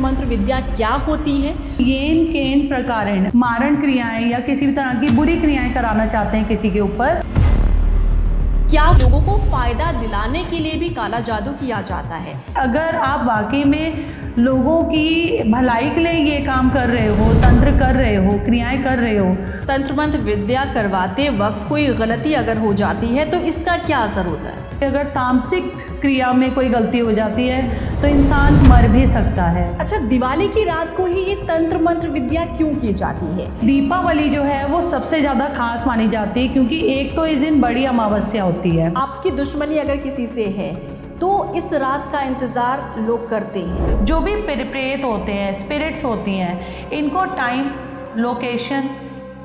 मंत्र विद्या क्या होती है? येन केन प्रकारेण मारण क्रियाएं या किसी भी तरह की बुरी क्रियाएं कराना चाहते हैं किसी के ऊपर। क्या लोगों को फायदा दिलाने के लिए भी काला जादू किया जाता है? अगर आप वाकई में लोगों की भलाई के लिए ये काम कर रहे हो, तंत्र कर रहे हो, क्रियाएं कर रहे हो, तंत्र मंत्र विद्या करवाते वक्त कोई गलती अगर हो जाती है तो इसका क्या असर होता है? अगर तामसिक क्रिया में कोई गलती हो जाती है तो इंसान मर भी सकता है। अच्छा, दिवाली की रात को ही ये तंत्र मंत्र विद्या क्यों की जाती है? दीपावली जो है वो सबसे ज़्यादा खास मानी जाती है क्योंकि एक तो इस दिन बड़ी अमावस्या होती है। आपकी दुश्मनी अगर किसी से है तो इस रात का इंतजार लोग करते हैं। जो भी प्रेत होते हैं, स्पिरिट्स होती हैं, इनको टाइम, लोकेशन,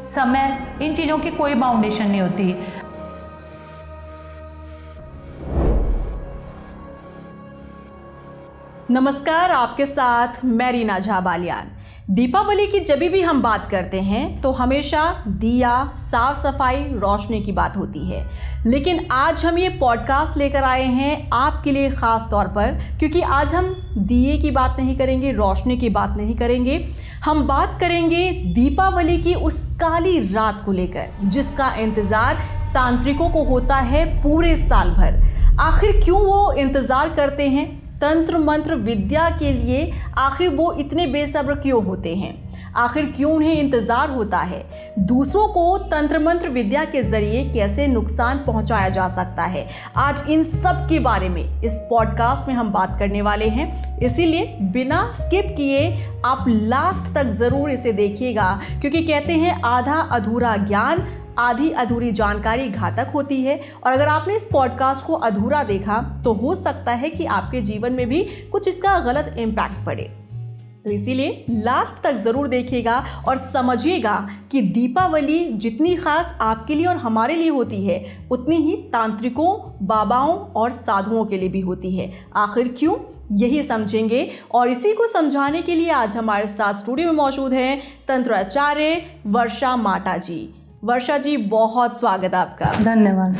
समय, इन चीज़ों की कोई बाउंडेशन नहीं होती। नमस्कार, आपके साथ मैं रीना झा बालियान। दीपावली की जब भी हम बात करते हैं तो हमेशा दिया, साफ सफाई, रोशनी की बात होती है। लेकिन आज हम ये पॉडकास्ट लेकर आए हैं आपके लिए ख़ास तौर पर, क्योंकि आज हम दिए की बात नहीं करेंगे, रोशनी की बात नहीं करेंगे। हम बात करेंगे दीपावली की उस काली रात को लेकर जिसका इंतज़ार तांत्रिकों को होता है पूरे साल भर। आखिर क्यों वो इंतज़ार करते हैं तंत्र मंत्र विद्या के लिए? आखिर वो इतने बेसब्र क्यों होते हैं? आखिर क्यों उन्हें इंतज़ार होता है? दूसरों को तंत्र मंत्र विद्या के ज़रिए कैसे नुकसान पहुंचाया जा सकता है? आज इन सब के बारे में इस पॉडकास्ट में हम बात करने वाले हैं। इसीलिए बिना स्किप किए आप लास्ट तक ज़रूर इसे देखिएगा, क्योंकि कहते हैं आधा अधूरा ज्ञान, आधी अधूरी जानकारी घातक होती है। और अगर आपने इस पॉडकास्ट को अधूरा देखा तो हो सकता है कि आपके जीवन में भी कुछ इसका गलत इम्पैक्ट पड़े। तो इसीलिए लास्ट तक ज़रूर देखिएगा और समझिएगा कि दीपावली जितनी खास आपके लिए और हमारे लिए होती है, उतनी ही तांत्रिकों, बाबाओं और साधुओं के लिए भी होती है। आखिर क्यों, यही समझेंगे। और इसी को समझाने के लिए आज हमारे साथ स्टूडियो में मौजूद हैं तंत्राचार्य वर्षा माटा जी। वर्षा जी, बहुत स्वागत है आपका। धन्यवाद।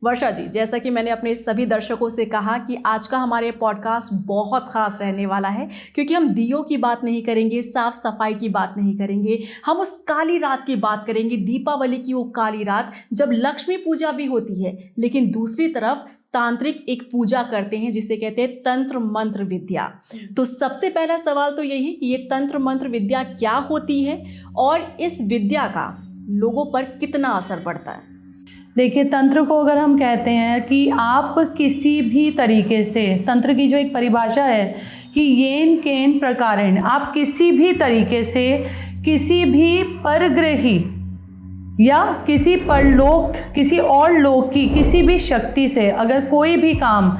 वर्षा जी, जैसा कि मैंने अपने सभी दर्शकों से कहा कि आज का हमारे पॉडकास्ट बहुत ख़ास रहने वाला है, क्योंकि हम दियों की बात नहीं करेंगे, साफ़ सफाई की बात नहीं करेंगे, हम उस काली रात की बात करेंगे, दीपावली की वो काली रात जब लक्ष्मी पूजा भी होती है, लेकिन दूसरी तरफ तांत्रिक एक पूजा करते हैं जिसे कहते हैं तंत्र मंत्र विद्या। तो सबसे पहला सवाल तो यही कि ये तंत्र मंत्र विद्या क्या होती है और इस विद्या का लोगों पर कितना असर पड़ता है? देखिए, तंत्र को अगर हम कहते हैं कि आप किसी भी तरीके से, तंत्र की जो एक परिभाषा है कि येन केन प्रकारेण, आप किसी भी तरीके से किसी भी परग्रही या किसी परलोक, किसी और लोक की किसी भी शक्ति से अगर कोई भी काम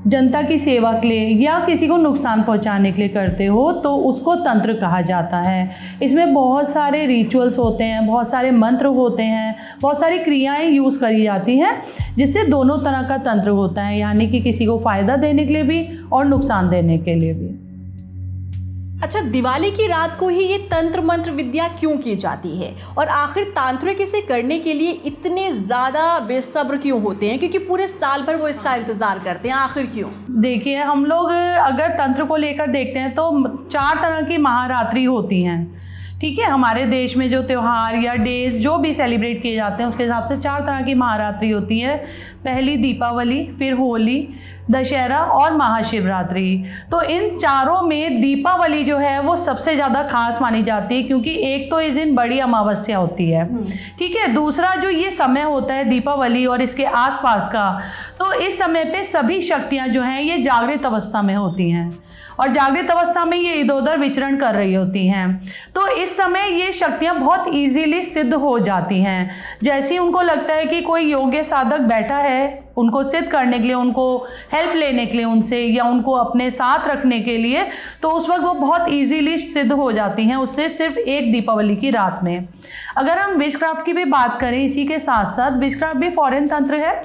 जनता की सेवा के लिए या किसी को नुकसान पहुंचाने के लिए करते हो तो उसको तंत्र कहा जाता है। इसमें बहुत सारे रिचुअल्स होते हैं, बहुत सारे मंत्र होते हैं, बहुत सारी क्रियाएं यूज़ करी जाती हैं, जिससे दोनों तरह का तंत्र होता है, यानी कि किसी को फ़ायदा देने के लिए भी और नुकसान देने के लिए भी। अच्छा, दिवाली की रात को ही ये तंत्र मंत्र विद्या क्यों की जाती है और आखिर तांत्रिक इसे करने के लिए इतने ज़्यादा बेसब्र क्यों होते हैं? क्योंकि पूरे साल भर वो इसका इंतज़ार करते हैं, आखिर क्यों? देखिए, हम लोग अगर तंत्र को लेकर देखते हैं तो 4 तरह की महारात्रि होती हैं। ठीक है, हमारे देश में जो त्यौहार या डेज जो भी सेलिब्रेट किए जाते हैं उसके हिसाब से 4 तरह की महारात्रि होती है। पहली दीपावली, फिर होली, दशहरा और महाशिवरात्रि। तो इन चारों में दीपावली जो है वो सबसे ज़्यादा खास मानी जाती है क्योंकि एक तो इस दिन बड़ी अमावस्या होती है। ठीक है, दूसरा जो ये समय होता है दीपावली और इसके आसपास का, तो इस समय पे सभी शक्तियाँ जो हैं ये जागृत अवस्था में होती हैं और जागृत अवस्था में ये इधर उधर विचरण कर रही होती हैं। तो इस समय ये शक्तियाँ बहुत ईजीली सिद्ध हो जाती हैं। जैसे ही उनको लगता है कि कोई योग्य साधक बैठा है उनको सिद्ध करने के लिए, उनको हेल्प लेने के लिए उनसे, या उनको अपने साथ रखने के लिए, तो उस वक्त वो बहुत इजीली सिद्ध हो जाती हैं उससे सिर्फ एक दीपावली की रात में। अगर हम विशक्राफ्ट की भी बात करें, इसी के साथ साथ विशक्राफ्ट भी फॉरेन तंत्र है।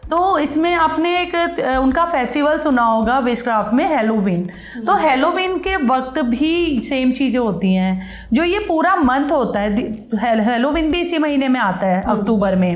तो इसमें आपने एक उनका फेस्टिवल सुना होगा विशक्राफ्ट में, हैलोवीन। तो हैलोवीन के वक्त भी सेम चीज़ें होती हैं। जो ये पूरा मंथ होता है, हैलोवीन भी इसी महीने में आता है, अक्टूबर में।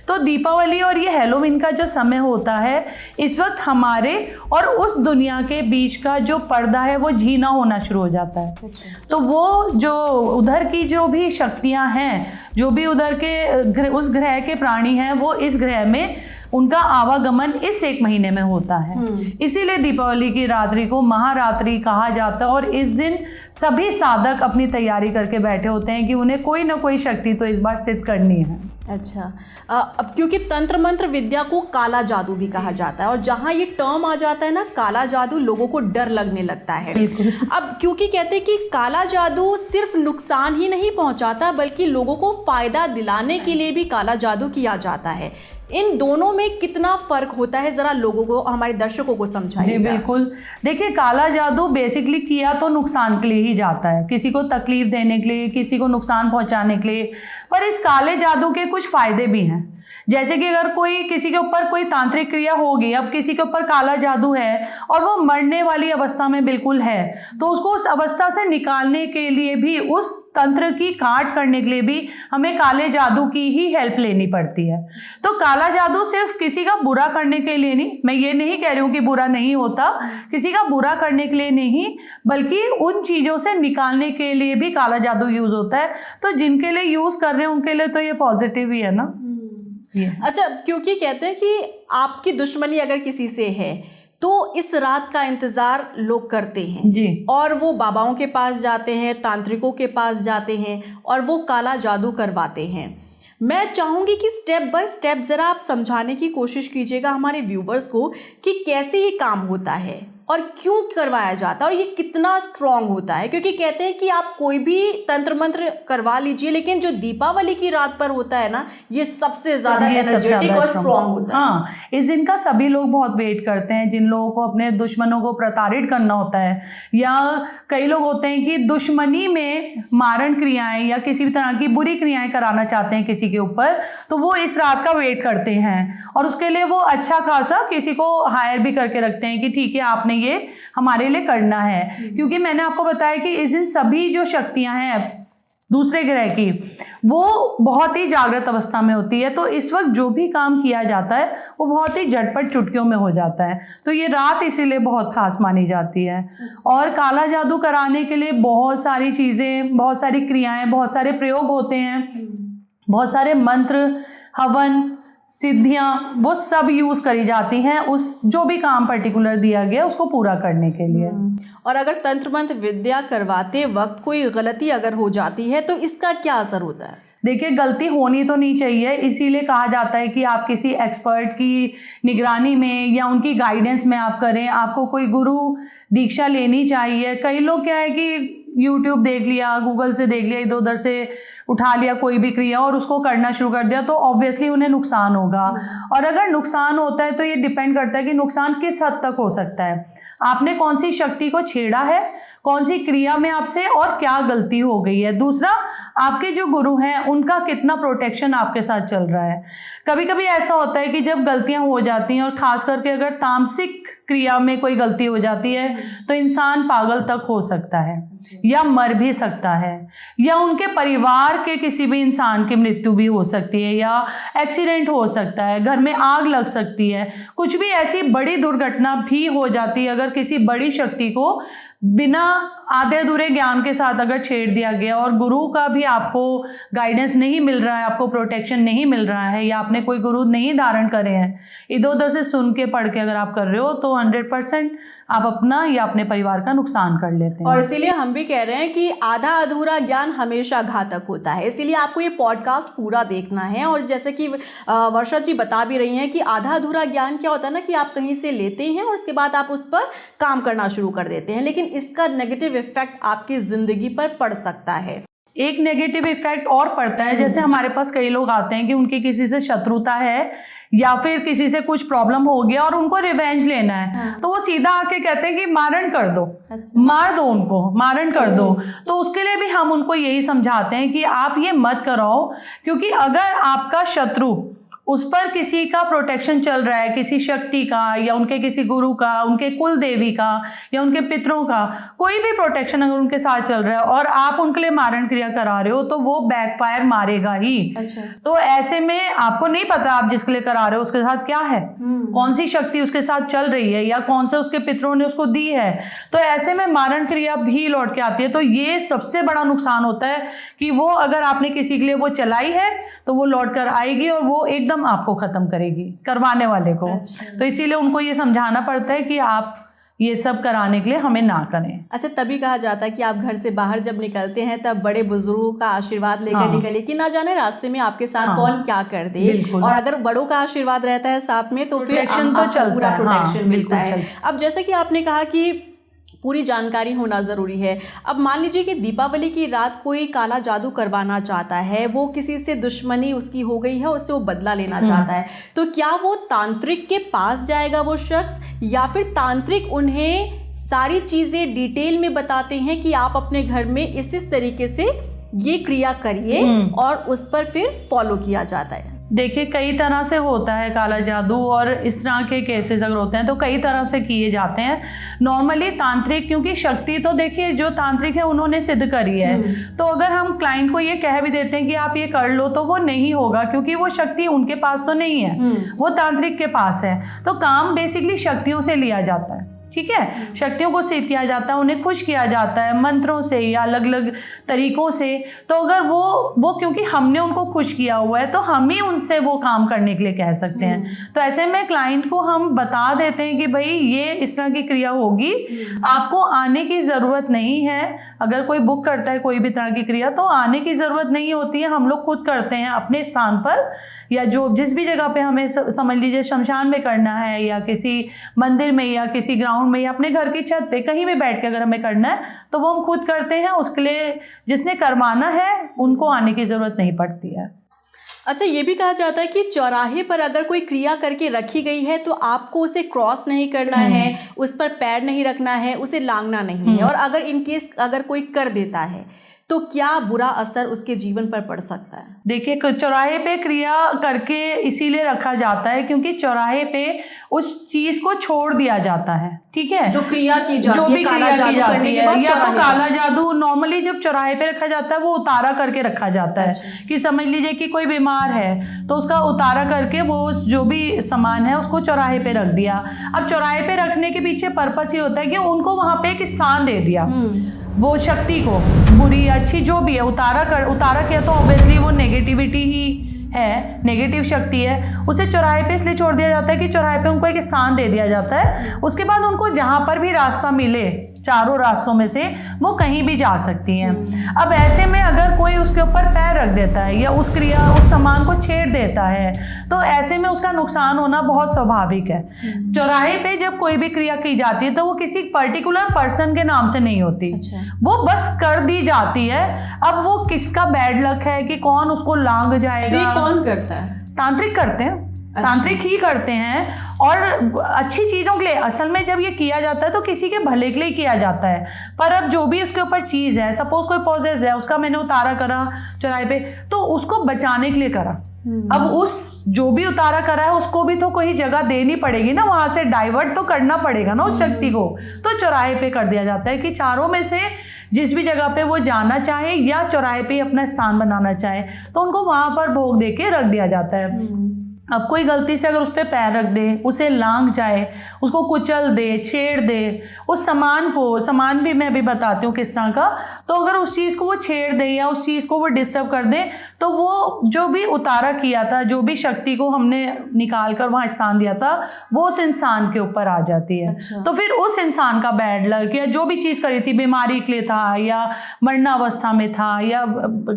तो दीपावली और ये हैलोवीन का जो समय होता है, इस वक्त हमारे और उस दुनिया के बीच का जो पर्दा है वो झीना होना शुरू हो जाता है। तो वो जो उधर की जो भी शक्तियाँ हैं, जो भी उधर के उस ग्रह के प्राणी हैं, वो इस ग्रह में उनका आवागमन इस एक महीने में होता है। इसीलिए दीपावली की रात्रि को महारात्रि कहा जाता है। और इस दिन सभी साधक अपनी तैयारी करके बैठे होते हैं कि उन्हें कोई ना कोई शक्ति तो इस बार सिद्ध करनी है। अच्छा, अब क्योंकि तंत्र मंत्र विद्या को काला जादू भी कहा जाता है, और जहाँ ये टर्म आ जाता है ना काला जादू, लोगों को डर लगने लगता है। अब क्योंकि कहते हैं कि काला जादू सिर्फ नुकसान ही नहीं पहुंचाता, बल्कि लोगों को फायदा दिलाने के लिए भी काला जादू किया जाता है। इन दोनों में कितना फर्क होता है, जरा लोगों को, हमारे दर्शकों को समझाइए। बिल्कुल, देखिए काला जादू बेसिकली किया तो नुकसान के लिए ही जाता है, किसी को तकलीफ देने के लिए, किसी को नुकसान पहुंचाने के लिए। पर इस काले जादू के कुछ फायदे भी हैं। जैसे कि अगर कोई किसी के ऊपर कोई तांत्रिक क्रिया होगी, अब किसी के ऊपर काला जादू है और वो मरने वाली अवस्था में बिल्कुल है, तो उसको उस अवस्था से निकालने के लिए भी, उस तंत्र की काट करने के लिए भी हमें काले जादू की ही हेल्प लेनी पड़ती है। तो काला जादू सिर्फ किसी का बुरा करने के लिए नहीं, मैं ये नहीं कह रही हूँ कि बुरा नहीं होता, किसी का बुरा करने के लिए नहीं, बल्कि उन चीज़ों से निकालने के लिए भी काला जादू यूज़ होता है। तो जिनके लिए यूज़ कर रहे हैं उनके लिए तो ये पॉजिटिव ही है ना। अच्छा, क्योंकि कहते हैं कि आपकी दुश्मनी अगर किसी से है तो इस रात का इंतजार लोग करते हैं जी, और वो बाबाओं के पास जाते हैं, तांत्रिकों के पास जाते हैं और वो काला जादू करवाते हैं। मैं चाहूँगी कि स्टेप बाय स्टेप ज़रा आप समझाने की कोशिश कीजिएगा हमारे व्यूवर्स को कि कैसे ये काम होता है और क्यों करवाया जाता है और ये कितना स्ट्रांग होता है। क्योंकि कहते हैं कि आप कोई भी तंत्र मंत्र करवा लीजिए, लेकिन जो दीपावली की रात पर होता है ना, ये सबसे ज़्यादा एनर्जेटिक और स्ट्रांग होता है। हाँ, इस दिन का सभी लोग बहुत वेट करते हैं। जिन लोगों को अपने दुश्मनों को प्रताड़ित करना होता है, या कई लोग होते हैं कि दुश्मनी में मारण क्रियाएं या किसी भी तरह की बुरी क्रियाएं कराना चाहते हैं किसी के ऊपर, तो वो इस रात का वेट करते हैं और उसके लिए वो अच्छा खासा किसी को हायर भी करके रखते हैं कि ठीक है, आपने ये हमारे लिए करना है। क्योंकि मैंने आपको बताया कि इस दिन सभी जो शक्तियां हैं दूसरे ग्रह की, वो बहुत ही जागृत अवस्था में होती है। तो इस वक्त जो भी काम किया जाता है वो बहुत ही झटपट चुटकियों में हो जाता है। तो ये रात इसीलिए बहुत खास मानी जाती है। और काला जादू कराने के लिए बहुत सारी चीज़ें, बहुत सारी क्रियाएं, बहुत सारे प्रयोग होते हैं, बहुत सारे मंत्र, हवन, सिद्धियाँ, वो सब यूज़ करी जाती हैं उस जो भी काम पर्टिकुलर दिया गया उसको पूरा करने के लिए। और अगर तंत्र मंत्र विद्या करवाते वक्त कोई गलती अगर हो जाती है तो इसका क्या असर होता है? देखिए, गलती होनी तो नहीं चाहिए, इसीलिए कहा जाता है कि आप किसी एक्सपर्ट की निगरानी में या उनकी गाइडेंस में आप करें। आपको कोई गुरु दीक्षा लेनी चाहिए। कई लोग क्या है कि YouTube देख लिया, गूगल से देख लिया, इधर उधर से उठा लिया कोई भी क्रिया और उसको करना शुरू कर दिया, तो ऑब्वियसली उन्हें नुकसान होगा। और अगर नुकसान होता है तो ये डिपेंड करता है कि नुकसान किस हद तक हो सकता है, आपने कौन सी शक्ति को छेड़ा है, कौन सी क्रिया में आपसे और क्या गलती हो गई है। दूसरा, आपके जो गुरु हैं उनका कितना प्रोटेक्शन आपके साथ चल रहा है। कभी कभी ऐसा होता है कि जब गलतियां हो जाती हैं, और खास करके अगर तामसिक क्रिया में कोई गलती हो जाती है, तो इंसान पागल तक हो सकता है या मर भी सकता है, या उनके परिवार के किसी भी इंसान की मृत्यु भी हो सकती है, या एक्सीडेंट हो सकता है, घर में आग लग सकती है, कुछ भी ऐसी बड़ी दुर्घटना भी हो जाती है अगर किसी बड़ी शक्ति को बिना आधे अधूरे ज्ञान के साथ अगर छेड़ दिया गया और गुरु का भी आपको गाइडेंस नहीं मिल रहा है, आपको प्रोटेक्शन नहीं मिल रहा है, या आपने कोई गुरु नहीं धारण करे हैं, इधर उधर से सुन के पढ़ के अगर आप कर रहे हो, तो 100% आप अपना या अपने परिवार का नुकसान कर लेते हैं। और इसीलिए हम भी कह रहे हैं कि आधा अधूरा ज्ञान हमेशा घातक होता है। इसीलिए आपको ये पॉडकास्ट पूरा देखना है। और जैसे कि वर्षा जी बता भी रही हैं कि आधा अधूरा ज्ञान क्या होता है ना, कि आप कहीं से लेते हैं और उसके बाद आप उस पर काम करना शुरू कर देते हैं, लेकिन इसका नेगेटिव इफेक्ट आपकी ज़िंदगी पर पड़ सकता है। एक नेगेटिव इफेक्ट और पड़ता है, जैसे हमारे पास कई लोग आते हैं कि उनकी किसी से शत्रुता है या फिर किसी से कुछ प्रॉब्लम हो गया और उनको रिवेंज लेना है, तो वो सीधा आके कहते हैं कि मारण कर दो। अच्छा। मार दो उनको, मारण कर दो। तो उसके लिए भी हम उनको यही समझाते हैं कि आप ये मत कराओ, क्योंकि अगर आपका शत्रु उस पर किसी का प्रोटेक्शन चल रहा है, किसी शक्ति का या उनके किसी गुरु का, उनके कुल देवी का या उनके पितरों का, कोई भी प्रोटेक्शन अगर उनके साथ चल रहा है और आप उनके लिए मारण क्रिया करा रहे हो तो वो बैकफायर मारेगा ही। अच्छा। तो ऐसे में आपको नहीं पता आप जिसके लिए करा रहे हो उसके साथ क्या है, कौन सी शक्ति उसके साथ चल रही है या कौन से उसके पितरों ने उसको दी है, तो ऐसे में मारण क्रिया भी लौट के आती है। तो ये सबसे बड़ा नुकसान होता है कि वो अगर आपने किसी के लिए वो चलाई है तो वो लौट कर आएगी और वो एकदम आपको खत्म करेगी, करवाने वाले को। अच्छा। तो इसीलिए उनको ये समझाना पड़ता है कि आप ये सब कराने के लिए हमें ना करें। अच्छा, तभी कहा जाता है कि आप घर से बाहर जब निकलते हैं तब बड़े बुजुर्गों का आशीर्वाद लेकर हाँ। निकलिए कि ना जाने रास्ते में आपके साथ हाँ। कौन क्या कर दे। बिल्कुल। और अगर बड़ों का आशीर्वाद रहता है साथ में तो फिर प्रोटेक्शन तो आपको चलता पूरा है। प्रोटेक्शन हाँ, मिलता बिल्कुल है। अब जैसे कि आपने कहा कि पूरी जानकारी होना ज़रूरी है। अब मान लीजिए कि दीपावली की रात कोई काला जादू करवाना चाहता है, वो किसी से दुश्मनी उसकी हो गई है, उससे वो बदला लेना चाहता है, तो क्या वो तांत्रिक के पास जाएगा वो शख्स, या फिर तांत्रिक उन्हें सारी चीज़ें डिटेल में बताते हैं कि आप अपने घर में इस तरीके से ये क्रिया करिए और उस पर फिर फॉलो किया जाता है? देखिए, कई तरह से होता है काला जादू और इस तरह के केसेस अगर होते हैं तो कई तरह से किए जाते हैं। नॉर्मली तांत्रिक, क्योंकि शक्ति तो देखिए जो तांत्रिक है उन्होंने सिद्ध करी है, तो अगर हम क्लाइंट को ये कह भी देते हैं कि आप ये कर लो तो वो नहीं होगा, क्योंकि वो शक्ति उनके पास तो नहीं है, वो तांत्रिक के पास है। तो काम बेसिकली शक्तियों से लिया जाता है, ठीक है, शक्तियों को सिद्ध किया जाता है, उन्हें खुश किया जाता है मंत्रों से या अलग अलग तरीकों से। तो अगर वो क्योंकि हमने उनको खुश किया हुआ है तो हम ही उनसे वो काम करने के लिए कह सकते हैं। तो ऐसे में क्लाइंट को हम बता देते हैं कि भाई ये इस तरह की क्रिया होगी, आपको आने की ज़रूरत नहीं है। अगर कोई बुक करता है कोई भी तरह की क्रिया तो आने की ज़रूरत नहीं होती है, हम लोग खुद करते हैं अपने स्थान पर, या जो जिस भी जगह पे हमें समझ लीजिए शमशान में करना है या किसी मंदिर में या किसी ग्राउंड में या अपने घर की छत पे कहीं भी बैठ के अगर हमें करना है तो वो हम खुद करते हैं। उसके लिए जिसने करवाना है उनको आने की ज़रूरत नहीं पड़ती है। अच्छा, ये भी कहा जाता है कि चौराहे पर अगर कोई क्रिया करके रखी गई है तो आपको उसे क्रॉस नहीं करना है, उस पर पैर नहीं रखना है, उसे लांघना नहीं है, और अगर इनकेस अगर कोई कर देता है तो क्या बुरा असर उसके जीवन पर पड़ सकता है? देखिए, चौराहे पे क्रिया करके इसीलिए रखा जाता है क्योंकि चौराहे पे उस चीज को छोड़ दिया जाता है, ठीक है, जो क्रिया की जाती जो है, भी काला क्रिया की जादू करने जाती के बाद है, या तो चौराहे काला जादू नॉर्मली जब चौराहे पे रखा जाता है वो उतारा करके रखा जाता है। कि समझ लीजिए कि कोई बीमार है तो उसका उतारा करके वो जो भी सामान है उसको चौराहे पे रख दिया। अब चौराहे पे रखने के पीछे पर्पस ये होता है कि उनको वहां पे एक स्थान दे दिया, वो शक्ति को, बुरी अच्छी जो भी है उतारा किया तो ऑब्वियसली वो नेगेटिविटी ही है, नेगेटिव शक्ति है, उसे चौराहे पे इसलिए छोड़ दिया जाता है कि चौराहे पे उनको एक स्थान दे दिया जाता है। उसके बाद उनको जहां पर भी रास्ता मिले, चारों रास्तों में से वो कहीं भी जा सकती हैं। अब ऐसे में अगर कोई उसके ऊपर पैर रख देता है या उस सामान को छेड़ देता है तो ऐसे में उसका नुकसान होना बहुत स्वाभाविक है। चौराहे पे जब कोई भी क्रिया की जाती है तो वो किसी पर्टिकुलर पर्सन के नाम से नहीं होती, वो बस कर दी जाती है। अब वो किसका बैड लक है कि कौन उसको लांघ जाएगा, कौन करता है? तांत्रिक करते हैं, तांत्रिक ही करते हैं। और अच्छी चीज़ों के लिए असल में जब ये किया जाता है तो किसी के भले के लिए किया जाता है। पर अब जो भी उसके ऊपर चीज़ है, सपोज कोई पॉजेस है, उसका मैंने उतारा करा चौराहे पे तो उसको बचाने के लिए करा। अब उस जो भी उतारा करा है उसको भी तो कोई जगह देनी पड़ेगी ना, वहां से डाइवर्ट तो करना पड़ेगा ना उस शक्ति को, तो चौराहे पे कर दिया जाता है कि चारों में से जिस भी जगह पे वो जाना चाहे या चौराहे पे अपना स्थान बनाना चाहे तो उनको वहां पर भोग दे के रख दिया जाता है। अब कोई गलती से अगर उस पर पैर रख दे, उसे लांघ जाए, उसको कुचल दे, छेड़ दे, उस सामान भी मैं अभी बताती हूँ किस तरह का, तो अगर उस चीज़ को वो छेड़ दे या उस चीज़ को वो डिस्टर्ब कर दे तो वो जो भी उतारा किया था, जो भी शक्ति को हमने निकाल कर वहाँ स्थान दिया था, वो उस इंसान के ऊपर आ जाती है। अच्छा। तो फिर उस इंसान का बैड लक या जो भी चीज़ करी थी, बीमारी के लिए था या मरणावस्था में था या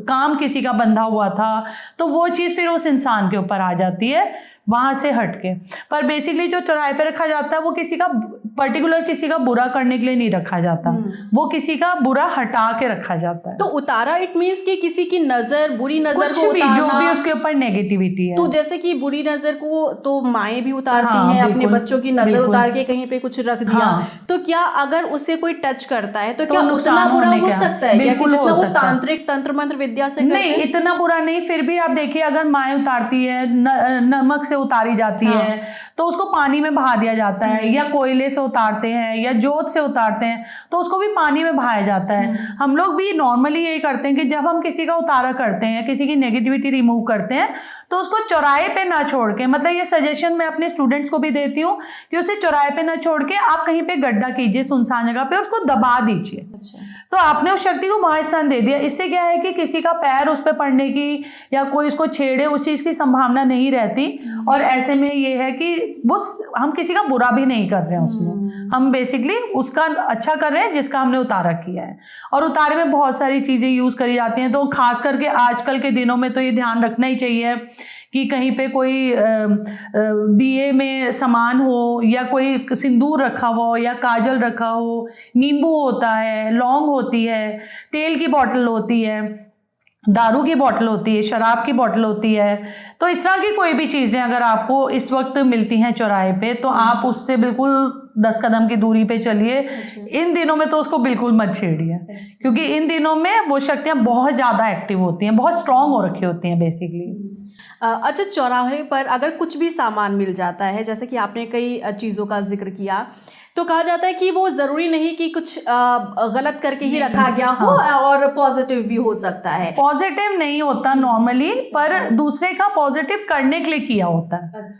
काम किसी का बंधा हुआ था, तो वो चीज़ फिर उस इंसान के ऊपर आ जाती है। वहां से हटके। पर बेसिकली जो चौराहे पे रखा जाता है वो किसी का पर्टिकुलर किसी का बुरा करने के लिए नहीं रखा जाता, वो किसी का बुरा हटा के रखा जाता है। तो उतारा इट मीन्स कि किसी की नजर, बुरी नजर कुछ को भी उतारना, जो भी उसके ऊपर नेगेटिविटी है। तो जैसे कि बुरी नजर को तो माएँ भी उतारती हाँ, हैं, अपने बिल्कुल, बच्चों की नजर बिल्कुल। उतार के कहीं पे कुछ रख दिया, हाँ। तो क्या अगर उसे कोई टच करता है तो तो क्या नुकसान उतना बुरा होने हो का? सकता है क्या कि बिल्कुल जितना हो वो सकता है। तांत्रिक तंत्र मंत्र विद्या से करते नहीं, हैं? इतना बुरा नहीं। फिर भी आप देखिए, अगर माएँ उतारती है, नमक से उतारी जाती हाँ। है, तो उसको पानी में बहा दिया जाता है, या कोयले से उतारते हैं या जोत से उतारते हैं तो उसको भी पानी में बहाया जाता है। हम लोग भी नॉर्मली यही करते हैं कि जब हम किसी का उतारा करते हैं, किसी की नेगेटिविटी रिमूव करते हैं, तो उसको चौराहे पे ना छोड़ के, मतलब ये सजेशन मैं अपने स्टूडेंट्स को भी देती हूँ कि उसे चौराहे पे ना छोड़ के आप कहीं पे गड्ढा कीजिए, सुनसान जगह पे उसको दबा दीजिए। तो आपने उस शक्ति को वहां स्थान दे दिया। इससे क्या है कि किसी का पैर उस पर पड़ने की या कोई उसको छेड़े, उस चीज की संभावना नहीं रहती। और ऐसे में ये है कि वो हम किसी का बुरा भी नहीं कर रहे हैं उसमें, हम बेसिकली उसका अच्छा कर रहे हैं जिसका हमने उतारा किया है। और उतारे में बहुत सारी चीजें यूज करी जाती हैं, तो खास करके आजकल के दिनों में तो ये ध्यान रखना ही चाहिए कि कहीं पे कोई दिए में सामान हो, या कोई सिंदूर रखा हुआ हो, या काजल रखा हो, नींबू होता है, लौंग होती है, तेल की बोतल होती है, दारू की बोतल होती है, शराब की बोतल होती है। तो इस तरह की कोई भी चीज़ें अगर आपको इस वक्त मिलती हैं चौराहे पे, तो आप उससे बिल्कुल 10 कदम की दूरी पे चलिए। इन दिनों में तो उसको बिल्कुल मत छेड़िए, क्योंकि इन दिनों में वो शक्तियाँ बहुत ज़्यादा एक्टिव होती हैं, बहुत स्ट्रांग हो रखी होती हैं बेसिकली। अच्छा, चौराहे पर अगर कुछ भी सामान मिल जाता है, जैसे कि आपने कई चीज़ों का जिक्र किया, तो कहा जाता है कि वो ज़रूरी नहीं कि कुछ गलत करके ही रखा गया हो, और पॉजिटिव भी हो सकता है। पॉजिटिव नहीं होता नॉर्मली, पर दूसरे का पॉजिटिव करने के लिए किया होता है।